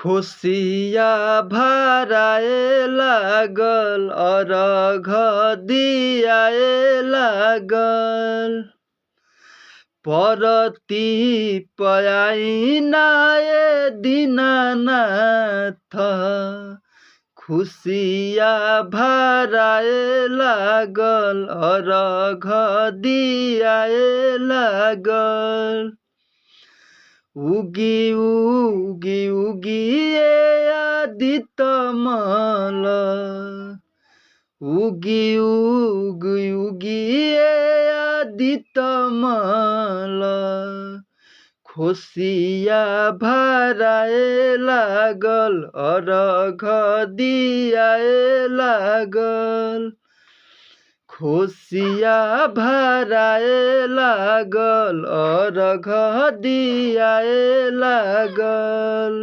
खुशिया भराए लागल अरघ दियाए लागल। परती पयाइनाए दीनानाथ खुशिया भराए लागल अरघ दियाए लागल। उगी उगी उगिए आदित्य मल उगी उगी उगिए आदित्य मल खुशिया भराए लागल अरघ दियाए लागल। खुशिया भराए लागल अरघ दियाए लागल।